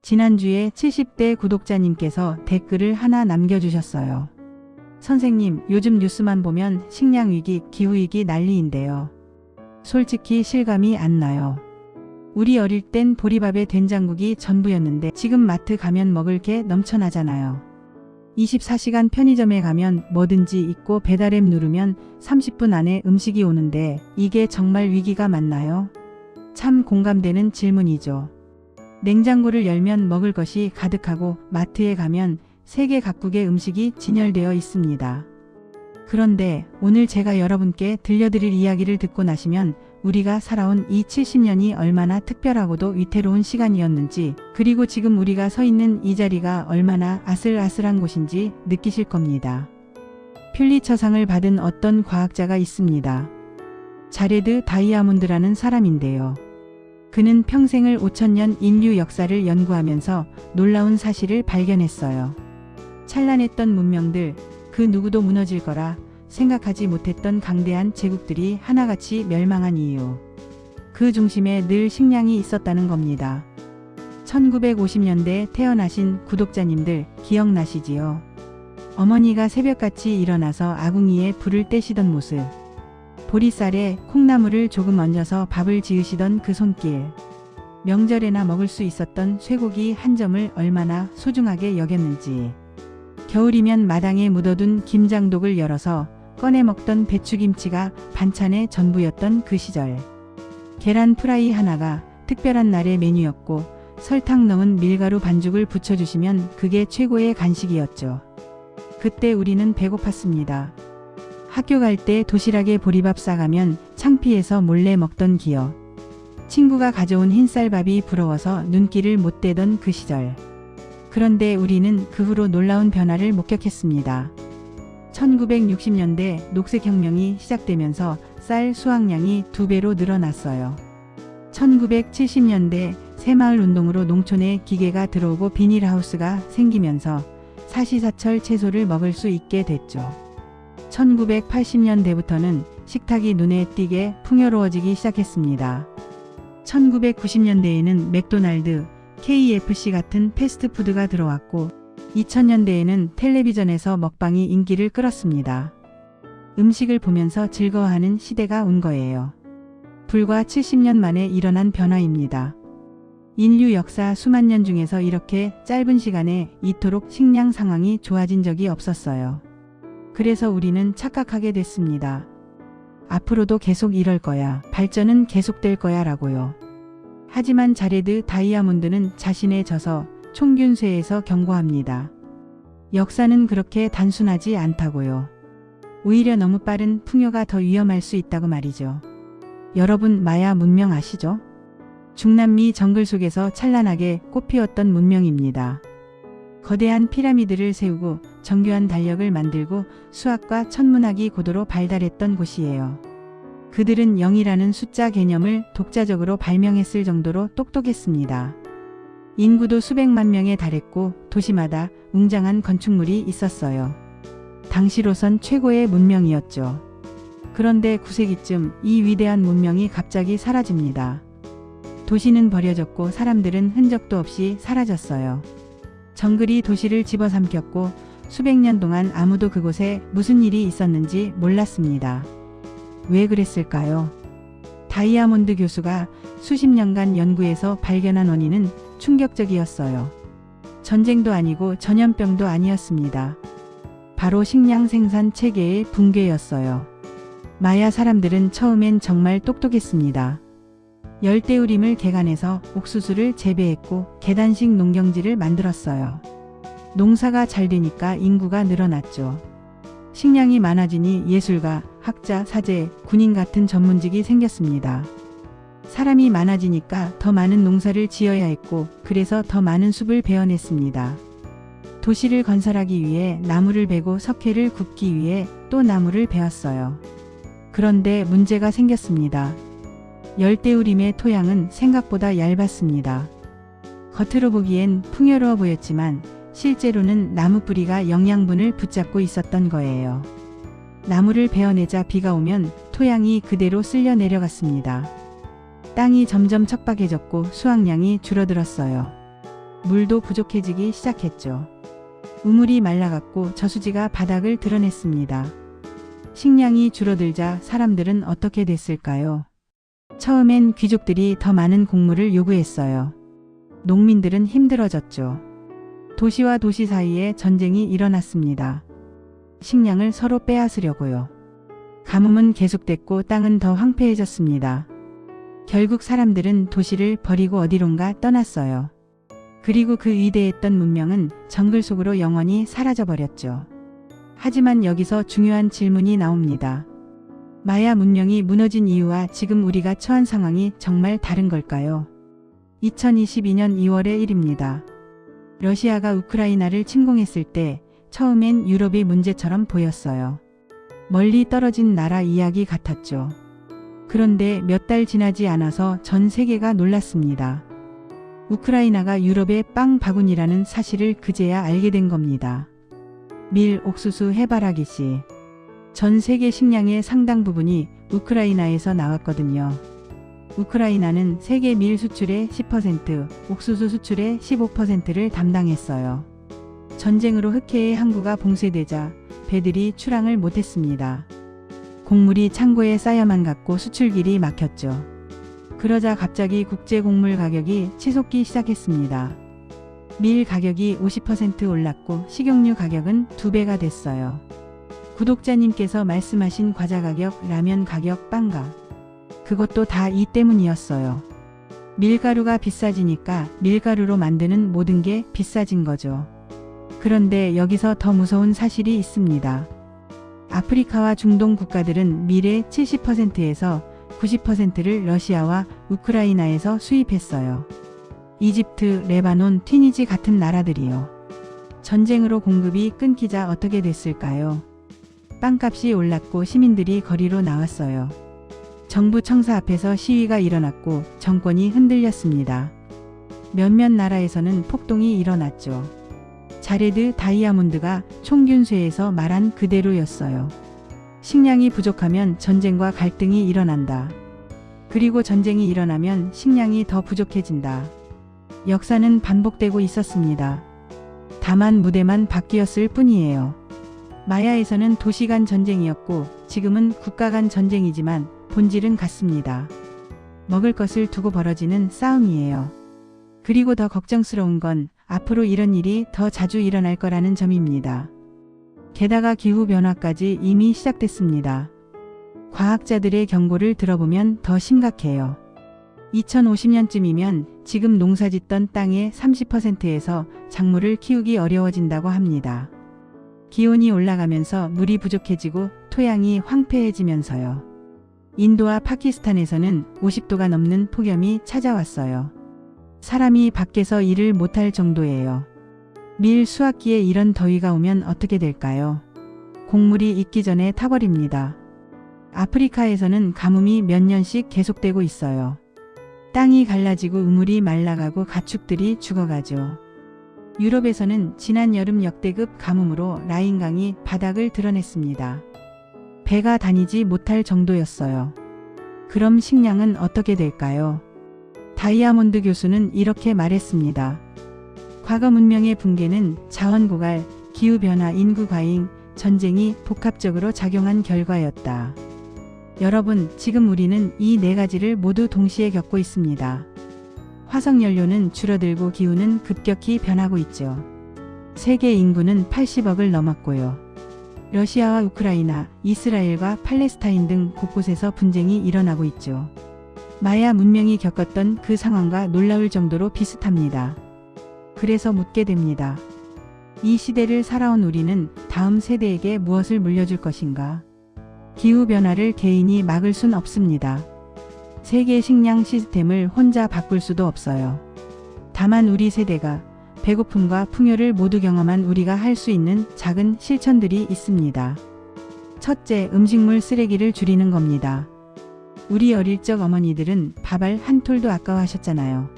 지난주에 70대 구독자님께서 댓글을 하나 남겨주셨어요. 선생님, 요즘 뉴스만 보면 식량위기, 기후위기 난리인데요. 솔직히 실감이 안 나요. 우리 어릴 땐 보리밥에 된장국이 전부였는데 지금 마트 가면 먹을 게 넘쳐나잖아요. 24시간 편의점에 가면 뭐든지 있고 배달앱 누르면 30분 안에 음식이 오는데 이게 정말 위기가 맞나요? 참 공감되는 질문이죠. 냉장고를 열면 먹을 것이 가득하고 마트에 가면 세계 각국의 음식이 진열되어 있습니다. 그런데 오늘 제가 여러분께 들려드릴 이야기를 듣고 나시면 우리가 살아온 이 70년이 얼마나 특별하고도 위태로운 시간이었는지, 그리고 지금 우리가 서 있는 이 자리가 얼마나 아슬아슬한 곳인지 느끼실 겁니다. 퓰리처상을 받은 어떤 과학자가 있습니다. 자레드 다이아몬드라는 사람인데요. 그는 평생을 5000년 인류 역사를 연구하면서 놀라운 사실을 발견했어요. 찬란했던 문명들, 그 누구도 무너질 거라 생각하지 못했던 강대한 제국들이 하나같이 멸망한 이유. 그 중심에 늘 식량이 있었다는 겁니다. 1950년대에 태어나신 구독자님들 기억나시지요? 어머니가 새벽같이 일어나서 아궁이에 불을 떼시던 모습. 보리쌀에 콩나물을 조금 얹어서 밥을 지으시던 그 손길. 명절에나 먹을 수 있었던 쇠고기 한 점을 얼마나 소중하게 여겼는지. 겨울이면 마당에 묻어둔 김장독을 열어서 꺼내 먹던 배추김치가 반찬의 전부였던 그 시절. 계란 프라이 하나가 특별한 날의 메뉴였고 설탕 넣은 밀가루 반죽을 부쳐주시면 그게 최고의 간식이었죠. 그때 우리는 배고팠습니다. 학교 갈 때 도시락에 보리밥 싸가면 창피해서 몰래 먹던 기억. 친구가 가져온 흰쌀밥이 부러워서 눈길을 못 떼던 그 시절. 그런데 우리는 그 후로 놀라운 변화를 목격했습니다. 1960년대 녹색혁명이 시작되면서 쌀 수확량이 2배로 늘어났어요. 1970년대 새마을 운동으로 농촌에 기계가 들어오고 비닐하우스가 생기면서 사시사철 채소를 먹을 수 있게 됐죠. 1980년대부터는 식탁이 눈에 띄게 풍요로워지기 시작했습니다. 1990년대에는 맥도날드, KFC 같은 패스트푸드가 들어왔고 2000년대에는 텔레비전에서 먹방이 인기를 끌었습니다. 음식을 보면서 즐거워하는 시대가 온 거예요. 불과 70년 만에 일어난 변화입니다. 인류 역사 수만 년 중에서 이렇게 짧은 시간에 이토록 식량 상황이 좋아진 적이 없었어요. 그래서 우리는 착각하게 됐습니다. 앞으로도 계속 이럴 거야. 발전은 계속될 거야 라고요. 하지만 자레드 다이아몬드는 자신의 저서 총균쇠에서 경고합니다. 역사는 그렇게 단순하지 않다고요. 오히려 너무 빠른 풍요가 더 위험할 수 있다고 말이죠. 여러분, 마야 문명 아시죠? 중남미 정글 속에서 찬란하게 꽃피웠던 문명입니다. 거대한 피라미드를 세우고 정교한 달력을 만들고 수학과 천문학이 고도로 발달했던 곳이에요. 그들은 0이라는 숫자 개념을 독자적으로 발명했을 정도로 똑똑했습니다. 인구도 수백만 명에 달했고 도시마다 웅장한 건축물이 있었어요. 당시로선 최고의 문명이었죠. 그런데 9세기쯤 이 위대한 문명이 갑자기 사라집니다. 도시는 버려졌고 사람들은 흔적도 없이 사라졌어요. 정글이 도시를 집어삼켰고 수백 년 동안 아무도 그곳에 무슨 일이 있었는지 몰랐습니다. 왜 그랬을까요? 다이아몬드 교수가 수십 년간 연구해서 발견한 원인은 충격적이었어요. 전쟁도 아니고 전염병도 아니었습니다. 바로 식량 생산 체계의 붕괴였어요. 마야 사람들은 처음엔 정말 똑똑했습니다. 열대우림을 개간해서 옥수수를 재배했고 계단식 농경지를 만들었어요. 농사가 잘 되니까 인구가 늘어났죠. 식량이 많아지니 예술가, 학자, 사제, 군인 같은 전문직이 생겼습니다. 사람이 많아지니까 더 많은 농사를 지어야 했고 그래서 더 많은 숲을 베어냈습니다. 도시를 건설하기 위해 나무를 베고 석회를 굽기 위해 또 나무를 베었어요. 그런데 문제가 생겼습니다. 열대우림의 토양은 생각보다 얇았습니다. 겉으로 보기엔 풍요로워 보였지만 실제로는 나무 뿌리가 영양분을 붙잡고 있었던 거예요. 나무를 베어내자 비가 오면 토양이 그대로 쓸려 내려갔습니다. 땅이 점점 척박해졌고 수확량이 줄어들었어요. 물도 부족해지기 시작했죠. 우물이 말라갔고 저수지가 바닥을 드러냈습니다. 식량이 줄어들자 사람들은 어떻게 됐을까요? 처음엔 귀족들이 더 많은 곡물을 요구했어요. 농민들은 힘들어졌죠. 도시와 도시 사이에 전쟁이 일어났습니다. 식량을 서로 빼앗으려고요. 가뭄은 계속됐고 땅은 더 황폐해졌습니다. 결국 사람들은 도시를 버리고 어디론가 떠났어요. 그리고 그 위대했던 문명은 정글 속으로 영원히 사라져버렸죠. 하지만 여기서 중요한 질문이 나옵니다. 마야 문명이 무너진 이유와 지금 우리가 처한 상황이 정말 다른 걸까요? 2022년 2월의 일입니다. 러시아가 우크라이나를 침공했을 때 처음엔 유럽이 문제처럼 보였어요. 멀리 떨어진 나라 이야기 같았죠. 그런데 몇 달 지나지 않아서 전 세계가 놀랐습니다. 우크라이나가 유럽의 빵 바구니라는 사실을 그제야 알게 된 겁니다. 밀, 옥수수, 해바라기 씨. 전 세계 식량의 상당 부분이 우크라이나에서 나왔거든요. 우크라이나는 세계 밀 수출의 10%, 옥수수 수출의 15%를 담당했어요. 전쟁으로 흑해의 항구가 봉쇄되자 배들이 출항을 못했습니다. 곡물이 창고에 쌓여만 갔고 수출길이 막혔죠. 그러자 갑자기 국제 곡물 가격이 치솟기 시작했습니다. 밀 가격이 50% 올랐고 식용유 가격은 2배가 됐어요. 구독자님께서 말씀하신 과자 가격, 라면 가격, 빵가. 그것도 다 이 때문이었어요. 밀가루가 비싸지니까 밀가루로 만드는 모든 게 비싸진 거죠. 그런데 여기서 더 무서운 사실이 있습니다. 아프리카와 중동 국가들은 밀의 70%에서 90%를 러시아와 우크라이나에서 수입했어요. 이집트, 레바논, 튀니지 같은 나라들이요. 전쟁으로 공급이 끊기자 어떻게 됐을까요? 빵값이 올랐고 시민들이 거리로 나왔어요. 정부 청사 앞에서 시위가 일어났고 정권이 흔들렸습니다. 몇몇 나라에서는 폭동이 일어났죠. 자레드 다이아몬드가 총균쇠에서 말한 그대로였어요. 식량이 부족하면 전쟁과 갈등이 일어난다. 그리고 전쟁이 일어나면 식량이 더 부족해진다. 역사는 반복되고 있었습니다. 다만 무대만 바뀌었을 뿐이에요. 마야에서는 도시 간 전쟁이었고 지금은 국가 간 전쟁이지만 본질은 같습니다. 먹을 것을 두고 벌어지는 싸움이에요. 그리고 더 걱정스러운 건 앞으로 이런 일이 더 자주 일어날 거라는 점입니다. 게다가 기후변화까지 이미 시작됐습니다. 과학자들의 경고를 들어보면 더 심각해요. 2050년쯤이면 지금 농사짓던 땅의 30%에서 작물을 키우기 어려워진다고 합니다. 기온이 올라가면서 물이 부족해지고 토양이 황폐해지면서요. 인도와 파키스탄에서는 50도가 넘는 폭염이 찾아왔어요. 사람이 밖에서 일을 못할 정도예요. 밀 수확기에 이런 더위가 오면 어떻게 될까요? 곡물이 익기 전에 타버립니다. 아프리카에서는 가뭄이 몇 년씩 계속되고 있어요. 땅이 갈라지고 우물이 말라가고 가축들이 죽어가죠. 유럽에서는 지난 여름 역대급 가뭄으로 라인강이 바닥을 드러냈습니다. 배가 다니지 못할 정도였어요. 그럼 식량은 어떻게 될까요? 다이아몬드 교수는 이렇게 말했습니다. 과거 문명의 붕괴는 자원 고갈, 기후변화, 인구 과잉, 전쟁이 복합적으로 작용한 결과였다. 여러분, 지금 우리는 이 네 가지를 모두 동시에 겪고 있습니다. 화석연료는 줄어들고 기후는 급격히 변하고 있죠. 세계 인구는 80억을 넘었고요. 러시아와 우크라이나, 이스라엘과 팔레스타인 등 곳곳에서 분쟁이 일어나고 있죠. 마야 문명이 겪었던 그 상황과 놀라울 정도로 비슷합니다. 그래서 묻게 됩니다. 이 시대를 살아온 우리는 다음 세대에게 무엇을 물려줄 것인가? 기후변화를 개인이 막을 순 없습니다. 세계 식량 시스템을 혼자 바꿀 수도 없어요. 다만 우리 세대가 배고픔과 풍요를 모두 경험한 우리가 할 수 있는 작은 실천들이 있습니다. 첫째, 음식물 쓰레기를 줄이는 겁니다. 우리 어릴 적 어머니들은 밥알 한 톨도 아까워하셨잖아요.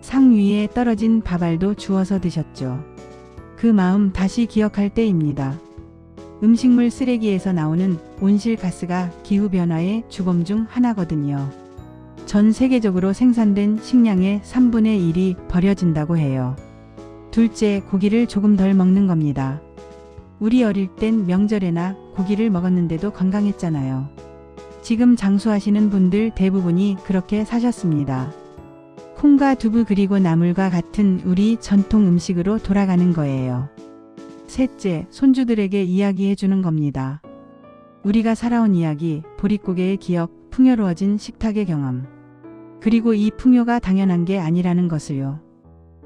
상 위에 떨어진 밥알도 주워서 드셨죠. 그 마음 다시 기억할 때입니다. 음식물 쓰레기에서 나오는 온실가스가 기후변화의 주범 중 하나거든요. 전 세계적으로 생산된 식량의 3분의 1이 버려진다고 해요. 둘째, 고기를 조금 덜 먹는 겁니다. 우리 어릴 땐 명절에나 고기를 먹었는데도 건강했잖아요. 지금 장수하시는 분들 대부분이 그렇게 사셨습니다. 콩과 두부 그리고 나물과 같은 우리 전통 음식으로 돌아가는 거예요. 셋째, 손주들에게 이야기해 주는 겁니다. 우리가 살아온 이야기, 보릿고개의 기억, 풍요로워진 식탁의 경험. 그리고 이 풍요가 당연한 게 아니라는 것을요.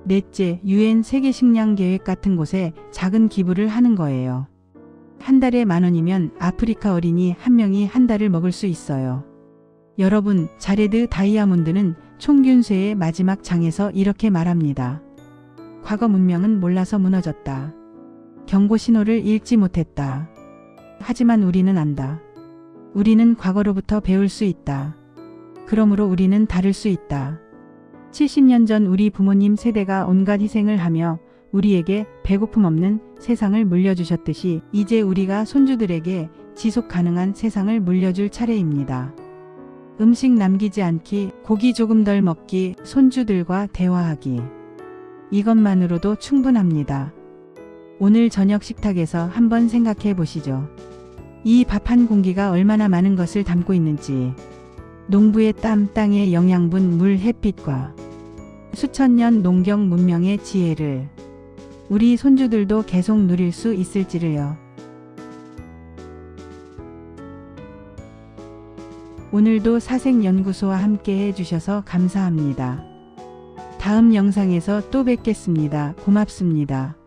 넷째, UN 세계식량계획 같은 곳에 작은 기부를 하는 거예요. 한 달에 10,000원이면 아프리카 어린이 한 명이 한 달을 먹을 수 있어요. 여러분, 자레드 다이아몬드는 총균쇠의 마지막 장에서 이렇게 말합니다. 과거 문명은 몰라서 무너졌다. 경고 신호를 읽지 못했다. 하지만 우리는 안다. 우리는 과거로부터 배울 수 있다. 그러므로 우리는 다를 수 있다. 70년 전 우리 부모님 세대가 온갖 희생을 하며 우리에게 배고픔 없는 세상을 물려주셨듯이 이제 우리가 손주들에게 지속 가능한 세상을 물려줄 차례입니다. 음식 남기지 않기, 고기 조금 덜 먹기, 손주들과 대화하기. 이것만으로도 충분합니다. 오늘 저녁 식탁에서 한번 생각해 보시죠. 이 밥 한 공기가 얼마나 많은 것을 담고 있는지. 농부의 땀, 땅의 영양분, 물, 햇빛과 수천 년 농경 문명의 지혜를 우리 손주들도 계속 누릴 수 있을지를요. 오늘도 사색연구소와 함께 해주셔서 감사합니다. 다음 영상에서 또 뵙겠습니다. 고맙습니다.